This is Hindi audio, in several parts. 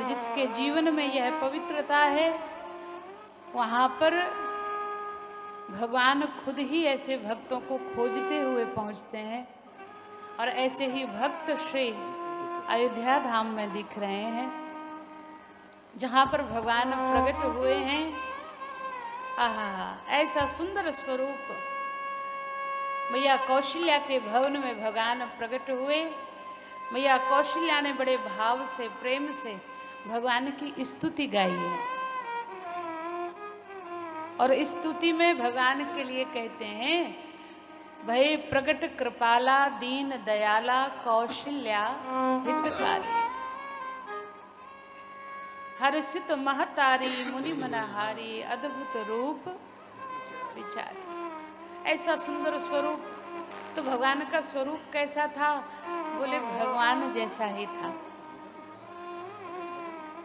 और जिसके जीवन में यह पवित्रता है वहाँ पर भगवान खुद ही ऐसे भक्तों को खोजते हुए पहुँचते हैं। और ऐसे ही भक्त श्री अयोध्या धाम में दिख रहे हैं, जहाँ पर भगवान प्रकट हुए हैं। आहा, ऐसा सुंदर स्वरूप मैया कौशल्या के भवन में भगवान प्रकट हुए। मैया कौशल्या ने बड़े भाव से, प्रेम से भगवान की स्तुति गाई है। और स्तुति में भगवान के लिए कहते हैं, भय प्रकट कृपाला दीन दयाला कौशल्या हितकारी, हर्षित महतारी मुनि मनहारी अद्भुत रूप विचारी। ऐसा सुंदर स्वरूप। तो भगवान का स्वरूप कैसा था? बोले भगवान जैसा ही था।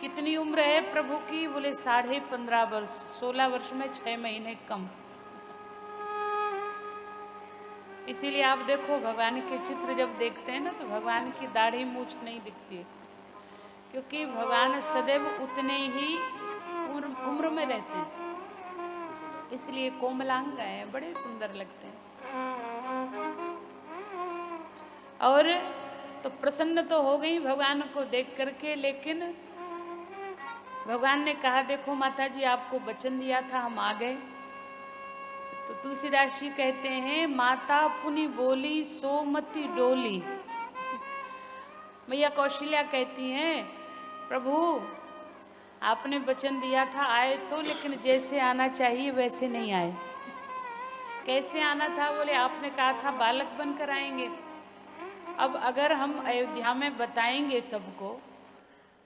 कितनी उम्र है प्रभु की? बोले 15.5 वर्ष, 16 वर्ष में 6 महीने कम। इसीलिए आप देखो भगवान के चित्र जब देखते हैं ना, तो भगवान की दाढ़ी मूछ नहीं दिखती है, क्योंकि भगवान सदैव उतने ही उम्र में रहते हैं, इसलिए कोमलांग हैं, बड़े सुंदर लगते हैं। और तो प्रसन्न तो हो गई भगवान को देख करके, लेकिन भगवान ने कहा, देखो माता जी आपको वचन दिया था, हम आ गए। तो तुलसीदास जी कहते हैं, माता पुनि बोली सोमति डोली। मैया कौशल्या कहती हैं, प्रभु आपने वचन दिया था, आए तो, लेकिन जैसे आना चाहिए वैसे नहीं आए। कैसे आना था? बोले आपने कहा था बालक बनकर आएंगे। अब अगर हम अयोध्या में बताएंगे सबको,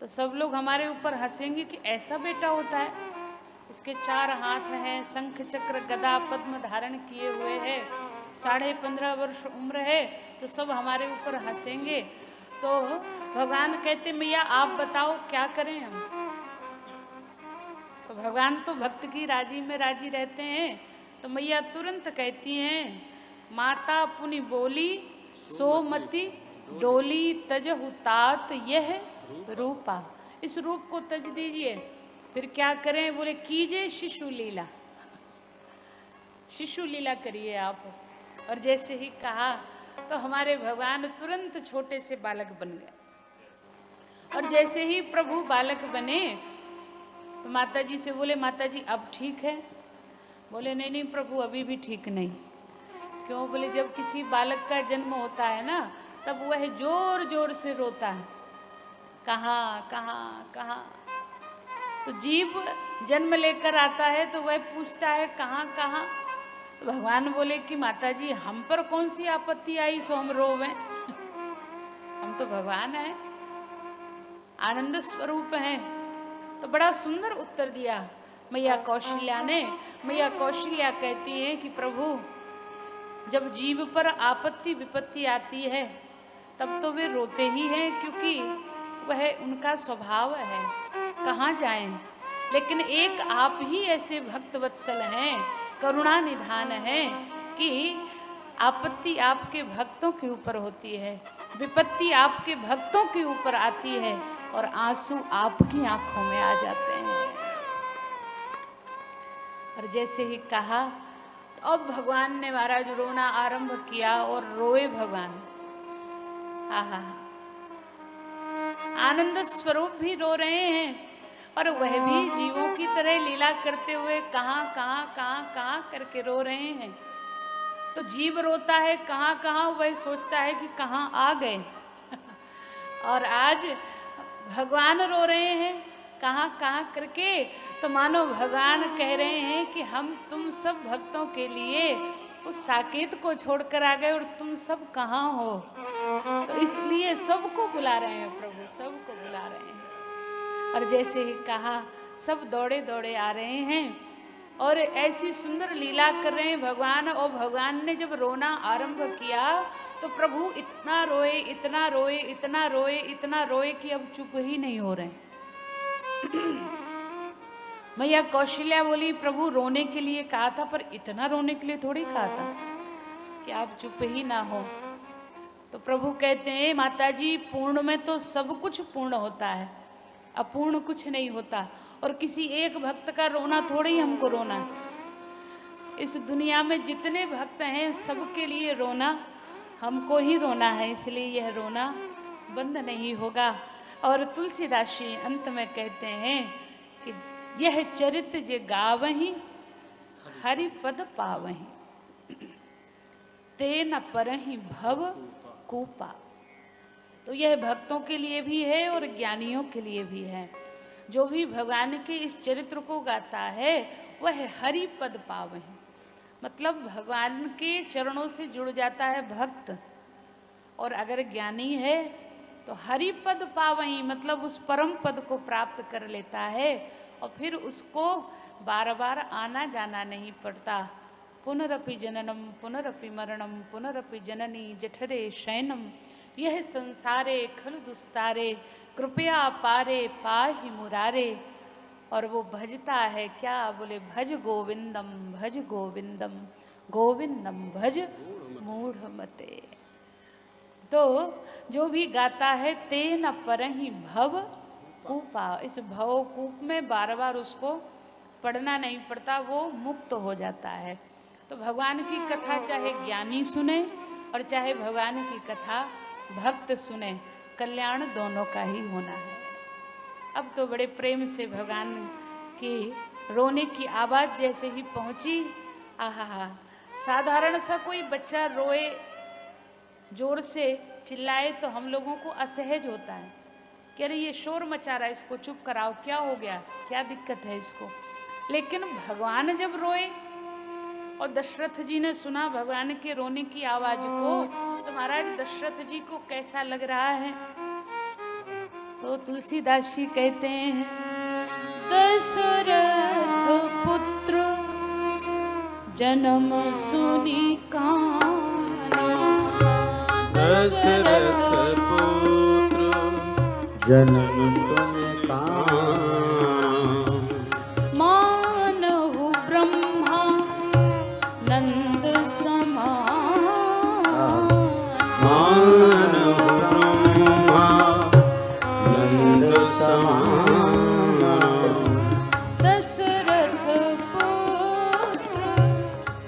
तो सब लोग हमारे ऊपर हंसेंगे कि ऐसा बेटा होता है, इसके 4 हाथ हैं, शंख चक्र गदा पद्म धारण किए हुए है, 15.5 वर्ष उम्र है, तो सब हमारे ऊपर हंसेंगे। तो भगवान कहते, मैया आप बताओ क्या करें हम। तो भगवान तो भक्त की राजी में राजी रहते हैं। तो मैया तुरंत कहती हैं, माता पुनि बोली सोमति डोली तजहु तात यह रूपा। इस रूप को तज दीजिए, फिर क्या करें? बोले कीजिए शिशु लीला, शिशु लीला करिए आप। और जैसे ही कहा तो हमारे भगवान तुरंत छोटे से बालक बन गए। और जैसे ही प्रभु बालक बने तो माता जी से बोले, माता जी अब ठीक है? बोले नहीं नहीं प्रभु, अभी भी ठीक नहीं। क्यों? बोले जब किसी बालक का जन्म होता है ना, तब वह जोर जोर से रोता है, कहाँ कहाँ कहाँ। तो जीव जन्म लेकर आता है तो वह पूछता है कहाँ कहाँ। तो भगवान बोले कि माता जी हम पर कौन सी आपत्ति आई सो हम रोवें। हम तो भगवान हैं, आनंद स्वरूप हैं। तो बड़ा सुंदर उत्तर दिया मैया कौशल्या ने। मैया कौशल्या कहती है कि प्रभु जब जीव पर आपत्ति विपत्ति आती है तब तो वे रोते ही हैं, क्योंकि वह उनका स्वभाव है, कहाँ जाएं। लेकिन एक आप ही ऐसे भक्त वत्सल हैं, करुणा निधान हैं, कि आपत्ति आपके भक्तों के ऊपर होती है, विपत्ति आपके भक्तों के ऊपर आती है, और आंसू आपकी आंखों में आ जाते हैं। और जैसे ही कहा तो अब भगवान ने महाराज रोना आरंभ किया, और रोए भगवान। आहा, आनंद स्वरूप भी रो रहे हैं, और वह भी जीवों की तरह लीला करते हुए कहाँ कहाँ कहाँ कहाँ करके रो रहे हैं। तो जीव रोता है कहाँ कहाँ, वह सोचता है कि कहाँ आ गए। और आज भगवान रो रहे हैं कहाँ कहाँ करके, तो मानो भगवान कह रहे हैं कि हम तुम सब भक्तों के लिए उस साकेत को छोड़कर आ गए, और तुम सब कहाँ हो। तो इसलिए सबको बुला रहे हैं प्रभु, सबको बुला रहे हैं। और जैसे ही कहा सब दौड़े दौड़े आ रहे हैं, और ऐसी सुंदर लीला कर रहे हैं भगवान। और भगवान ने जब रोना आरंभ किया तो प्रभु इतना रोए इतना रोए इतना रोए इतना रोए कि अब चुप ही नहीं हो रहे। मैया कौशल्या बोली, प्रभु रोने के लिए कहा था, पर इतना रोने के लिए थोड़ी कहा था कि आप चुप ही ना हो। तो प्रभु कहते हैं, माता जी पूर्ण में तो सब कुछ पूर्ण होता है, अपूर्ण कुछ नहीं होता। और किसी एक भक्त का रोना थोड़ी हमको रोना है, इस दुनिया में जितने भक्त हैं सबके लिए रोना हमको ही रोना है, इसलिए यह रोना बंद नहीं होगा। और तुलसीदास जी अंत में कहते हैं कि यह चरित जे गावहीं हरि पद पावहीं ते न परहीं भव कूपा। तो यह भक्तों के लिए भी है और ज्ञानियों के लिए भी है। जो भी भगवान के इस चरित्र को गाता है वह हरि पद पावहीं, मतलब भगवान के चरणों से जुड़ जाता है भक्त। और अगर ज्ञानी है तो हरि पद पावहीं, मतलब उस परम पद को प्राप्त कर लेता है और फिर उसको बार बार आना जाना नहीं पड़ता। पुनरपि जननम पुनरपि मरणम पुनरपि जननी जठरे शयनम यह संसारे खल दुस्तारे कृपया पारे पाहि मुरारे। और वो भजता है क्या, बोले भज गोविंदम गोविंदम भज मूढ़ मते। तो जो भी गाता है ते न परहीं भव कूपा, इस भव कूप में बार बार उसको पढ़ना नहीं पड़ता, वो मुक्त हो जाता है। तो भगवान की कथा चाहे ज्ञानी सुने और चाहे भगवान की कथा भक्त सुने, कल्याण दोनों का ही होना है। अब तो बड़े प्रेम से भगवान की रोने की आवाज़ जैसे ही पहुंची, आहा, साधारण सा कोई बच्चा रोए जोर से चिल्लाए तो हम लोगों को असहज होता है कि अरे ये शोर मचा रहा है, इसको चुप कराओ, क्या हो गया, क्या दिक्कत है इसको। लेकिन भगवान जब रोए और दशरथ जी ने सुना भगवान के रोने की आवाज को, तो महाराज दशरथ जी को कैसा लग रहा है। तो तुलसीदास जी कहते हैं दशरथ पुत्र जन्म सुनी काना, दशरथ पुत्र जन्म सुनि काना, मानहु ब्रह्मा नंद समान, मानहु ब्रह्मा नंद समान, दशरथ पुत्र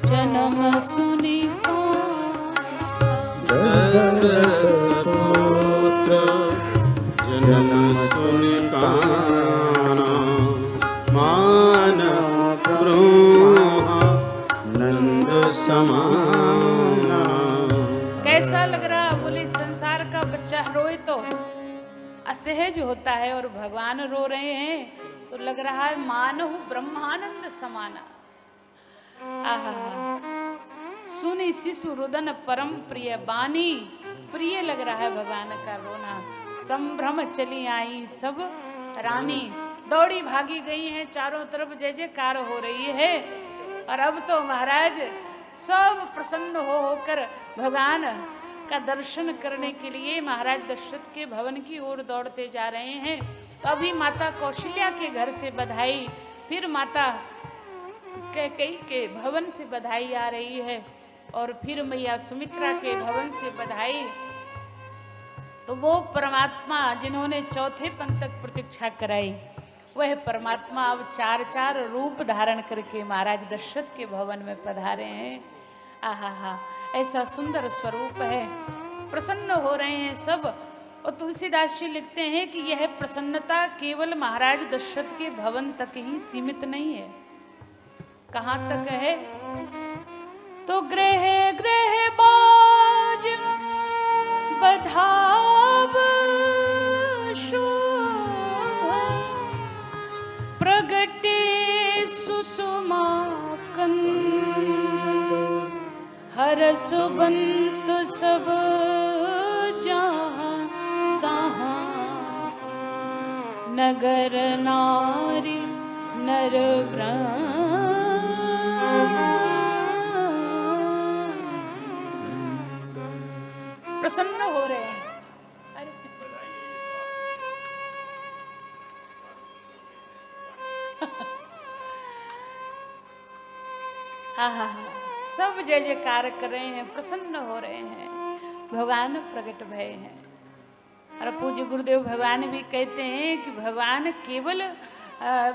जन्म सुनि काना, दशरथ पुत्र जन्म सुनि काना, मानहु ब्रह्मा नंद समान। कैसा लग रहा, बोले संसार का बच्चा रोए तो असहज होता है और भगवान रो रहे हैं तो लग रहा है मानहु ब्रह्मानंद समाना। आहा, सुनी शिशु रुदन परम प्रिय बानी, प्रिय लग रहा है भगवान का रोना। संभ्रम चली आई सब रानी, दौड़ी भागी गई हैं, चारों तरफ जय जयकार हो रही है। और अब तो महाराज सब प्रसन्न हो होकर भगवान का दर्शन करने के लिए महाराज दशरथ के भवन की ओर दौड़ते जा रहे हैं। तो अभी माता कौशल्या के घर से बधाई, फिर माता कैकेयी के भवन से बधाई आ रही है, और फिर मैया सुमित्रा के भवन से बधाई। तो वो परमात्मा जिन्होंने चौथे पन तक प्रतीक्षा कराई, वह परमात्मा अब चार चार रूप धारण करके महाराज दशरथ के भवन में पधारे हैं। आहा, ऐसा सुंदर स्वरूप है, प्रसन्न हो रहे हैं सब। और तुलसीदास जी लिखते हैं कि यह प्रसन्नता केवल महाराज दशरथ के भवन तक ही सीमित नहीं है। कहाँ तक है, तो गृह गृह बाज बधाव शोभ, प्रगटे सुषमा कंद, हरस बंत सब जहाँ तहाँ, नगर नारी नर ब्रह्म, प्रसन्न हो रहे हैं। हाँ, सब जय जयकार कर रहे हैं, प्रसन्न हो रहे हैं, भगवान प्रकट भय हैं। और पूज्य गुरुदेव भगवान भी कहते हैं कि भगवान केवल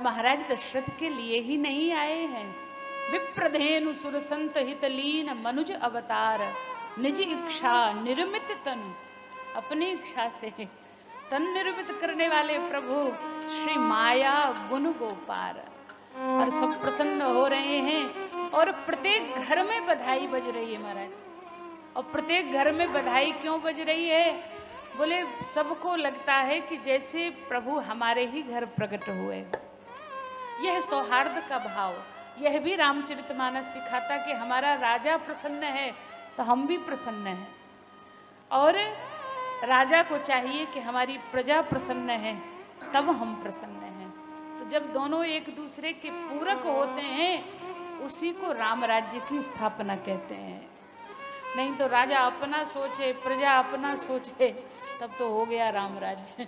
महाराज दशरथ के लिए ही नहीं आए हैं। विप्रधेनु सुर संत हितलीन मनुज अवतार, निज इच्छा निर्मित तन, अपनी इच्छा से तन निर्मित करने वाले प्रभु श्री माया गुण गोपार। और सब प्रसन्न हो रहे हैं और प्रत्येक घर में बधाई बज रही है महाराज। और प्रत्येक घर में बधाई क्यों बज रही है? बोले सबको लगता है कि जैसे प्रभु हमारे ही घर प्रकट हुए। यह सौहार्द का भाव, यह भी रामचरितमानस सिखाता कि हमारा राजा प्रसन्न है तो हम भी प्रसन्न हैं, और राजा को चाहिए कि हमारी प्रजा प्रसन्न है तब हम प्रसन्न हैं। तो जब दोनों एक दूसरे के पूरक होते हैं उसी को राम राज्य की स्थापना कहते हैं। नहीं तो राजा अपना सोचे, प्रजा अपना सोचे, तब तो हो गया राम राज्य।